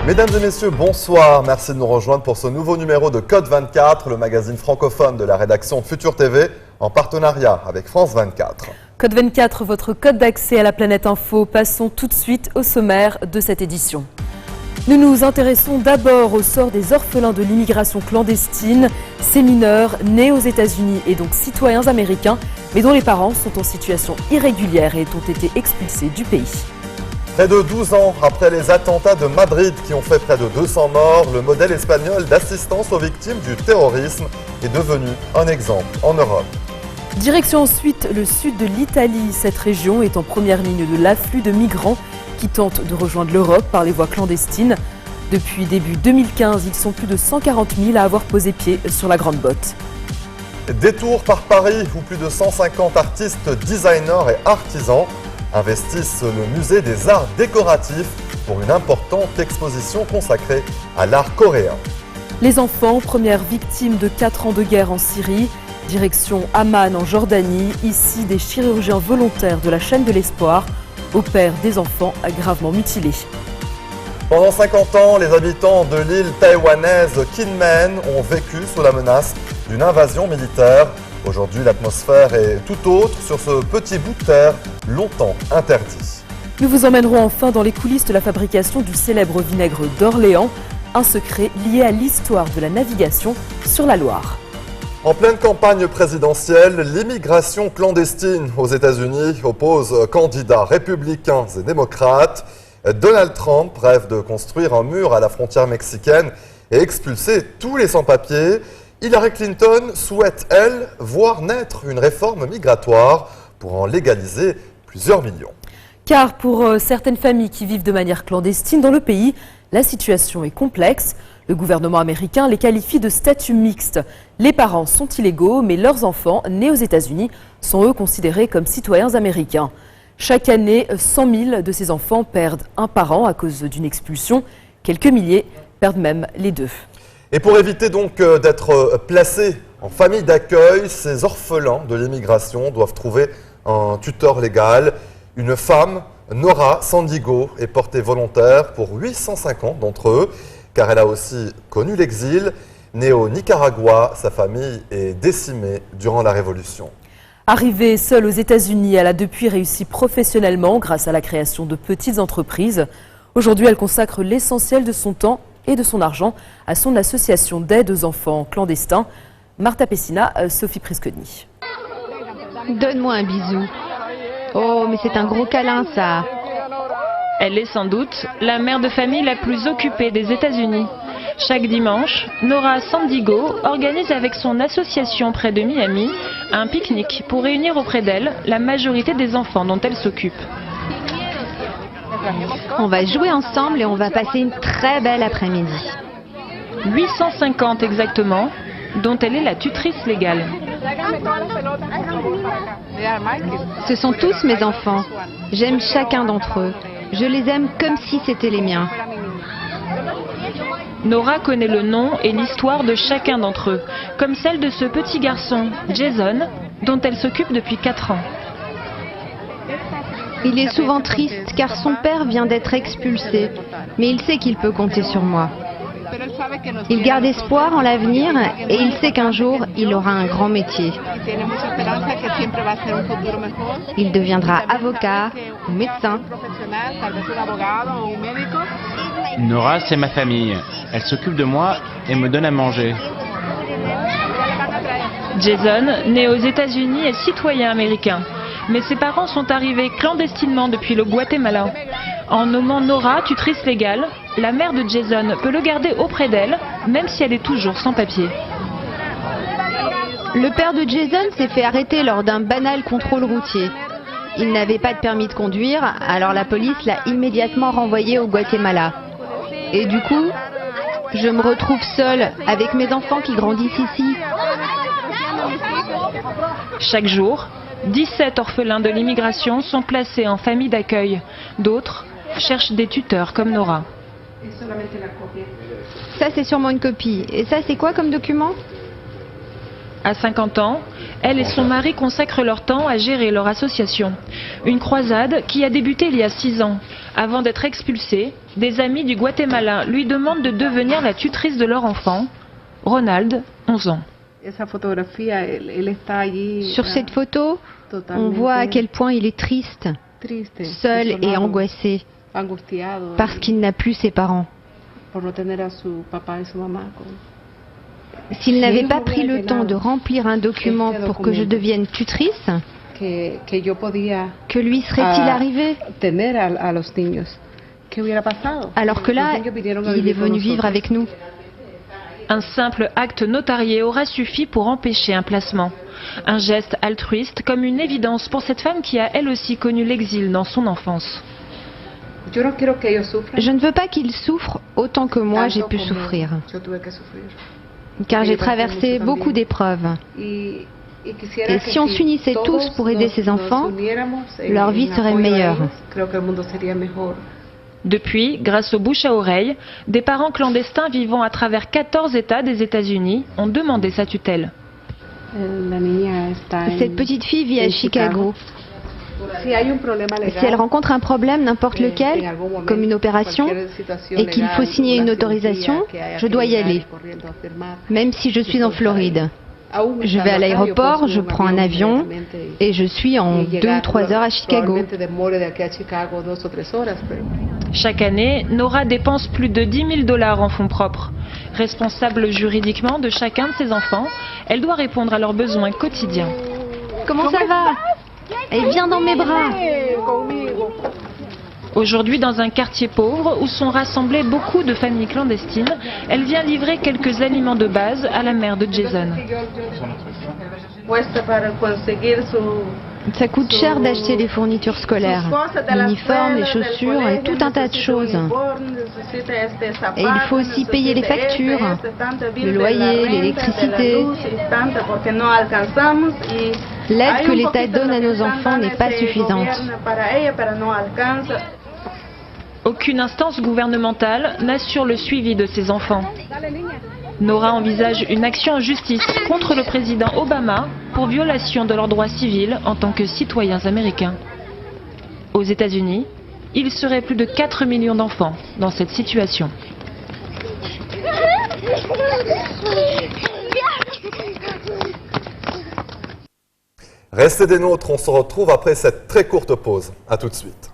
Mesdames et messieurs, bonsoir. Merci de nous rejoindre pour ce nouveau numéro de Code 24, le magazine francophone de la rédaction Futur TV, en partenariat avec France 24. Code 24, votre code d'accès à la planète info. Passons tout de suite au sommaire de cette édition. Nous nous intéressons d'abord au sort des orphelins de l'immigration clandestine, ces mineurs nés aux États-Unis et donc citoyens américains, mais dont les parents sont en situation irrégulière et ont été expulsés du pays. Près de 12 ans après les attentats de Madrid qui ont fait près de 200 morts, le modèle espagnol d'assistance aux victimes du terrorisme est devenu un exemple en Europe. Direction ensuite le sud de l'Italie. Cette région est en première ligne de l'afflux de migrants qui tentent de rejoindre l'Europe par les voies clandestines. Depuis début 2015, ils sont plus de 140 000 à avoir posé pied sur la Grande Botte. Détour par Paris où plus de 150 artistes, designers et artisans investissent le musée des arts décoratifs pour une importante exposition consacrée à l'art coréen. Les enfants, premières victimes de 4 ans de guerre en Syrie. Direction Amman en Jordanie. Ici, des chirurgiens volontaires de la chaîne de l'espoir opèrent des enfants gravement mutilés. Pendant 50 ans, les habitants de l'île taïwanaise Kinmen ont vécu sous la menace d'une invasion militaire. Aujourd'hui, l'atmosphère est tout autre sur ce petit bout de terre longtemps interdit. Nous vous emmènerons enfin dans les coulisses de la fabrication du célèbre vinaigre d'Orléans, un secret lié à l'histoire de la navigation sur la Loire. En pleine campagne présidentielle, l'immigration clandestine aux États-Unis oppose candidats républicains et démocrates. Donald Trump rêve de construire un mur à la frontière mexicaine et expulser tous les sans-papiers. Hillary Clinton souhaite, elle, voir naître une réforme migratoire pour en légaliser plusieurs millions. Car pour certaines familles qui vivent de manière clandestine dans le pays, la situation est complexe. Le gouvernement américain les qualifie de statut mixte. Les parents sont illégaux, mais leurs enfants, nés aux États-Unis, sont eux considérés comme citoyens américains. Chaque année, 100 000 de ces enfants perdent un parent à cause d'une expulsion. Quelques milliers perdent même les deux. Et pour éviter donc d'être placés en famille d'accueil, ces orphelins de l'immigration doivent trouver un tuteur légal. Une femme, Nora Sandigo, est portée volontaire pour 850 d'entre eux, car elle a aussi connu l'exil. Née au Nicaragua, sa famille est décimée durant la Révolution. Arrivée seule aux États-Unis, elle a depuis réussi professionnellement grâce à la création de petites entreprises. Aujourd'hui, elle consacre l'essentiel de son temps et de son argent à son association d'aide aux enfants clandestins. Martha Pessina, Sophie Prisconi. Donne-moi un bisou. Oh, mais c'est un gros câlin, ça. Elle est sans doute la mère de famille la plus occupée des États-Unis. Chaque dimanche, Nora Sandigo organise avec son association près de Miami un pique-nique pour réunir auprès d'elle la majorité des enfants dont elle s'occupe. On va jouer ensemble et on va passer une très belle après-midi. 850 exactement, dont elle est la tutrice légale. Ce sont tous mes enfants. J'aime chacun d'entre eux. Je les aime comme si c'était les miens. Nora connaît le nom et l'histoire de chacun d'entre eux, comme celle de ce petit garçon, Jason, dont elle s'occupe depuis 4 ans. Il est souvent triste car son père vient d'être expulsé, mais il sait qu'il peut compter sur moi. Il garde espoir en l'avenir et il sait qu'un jour, il aura un grand métier. Il deviendra avocat ou médecin. Nora, c'est ma famille. Elle s'occupe de moi et me donne à manger. Jason, né aux États-Unis, est citoyen américain. Mais ses parents sont arrivés clandestinement depuis le Guatemala. En nommant Nora tutrice légale, la mère de Jason peut le garder auprès d'elle, même si elle est toujours sans papier. Le père de Jason s'est fait arrêter lors d'un banal contrôle routier. Il n'avait pas de permis de conduire, alors la police l'a immédiatement renvoyé au Guatemala. Et du coup, je me retrouve seule avec mes enfants qui grandissent ici. Chaque jour, 17 orphelins de l'immigration sont placés en famille d'accueil. D'autres cherchent des tuteurs comme Nora. Ça, c'est sûrement une copie. Et ça, c'est quoi comme document? À 50 ans, elle et son mari consacrent leur temps à gérer leur association. Une croisade qui a débuté il y a 6 ans. Avant d'être expulsée, des amis du Guatemala lui demandent de devenir la tutrice de leur enfant, Ronald, 11 ans. Sur cette photo, on voit à quel point il est triste, seul et angoissé, parce qu'il n'a plus ses parents. S'il n'avait pas pris le temps de remplir un document pour que je devienne tutrice, que lui serait-il arrivé? Alors que là, il est venu vivre avec nous. Un simple acte notarié aura suffi pour empêcher un placement. Un geste altruiste comme une évidence pour cette femme qui a elle aussi connu l'exil dans son enfance. Je ne veux pas qu'il souffre autant que moi j'ai pu souffrir, car j'ai traversé beaucoup d'épreuves. Et si on s'unissait tous pour aider ces enfants, leur vie serait meilleure. Depuis, grâce au bouche à oreille, des parents clandestins vivant à travers 14 États des États-Unis ont demandé sa tutelle. Cette petite fille vit à Chicago. Si elle rencontre un problème, n'importe lequel, comme une opération, et qu'il faut signer une autorisation, je dois y aller, même si je suis en Floride. Je vais à l'aéroport, je prends un avion et je suis en 2 ou 3 heures à Chicago. Chaque année, Nora dépense plus de $10 000 en fonds propres. Responsable juridiquement de chacun de ses enfants, elle doit répondre à leurs besoins quotidiens. Comment ça va? Elle vient dans mes bras. Aujourd'hui, dans un quartier pauvre où sont rassemblées beaucoup de familles clandestines, elle vient livrer quelques aliments de base à la mère de Jason. Ça coûte cher d'acheter les fournitures scolaires, l'uniforme, les chaussures et tout un tas de choses. Et il faut aussi payer les factures, le loyer, l'électricité. L'aide que l'État donne à nos enfants n'est pas suffisante. Aucune instance gouvernementale n'assure le suivi de ces enfants. Nora envisage une action en justice contre le président Obama pour violation de leurs droits civils en tant que citoyens américains. Aux États-Unis, il serait plus de 4 millions d'enfants dans cette situation. Restez des nôtres, on se retrouve après cette très courte pause. À tout de suite.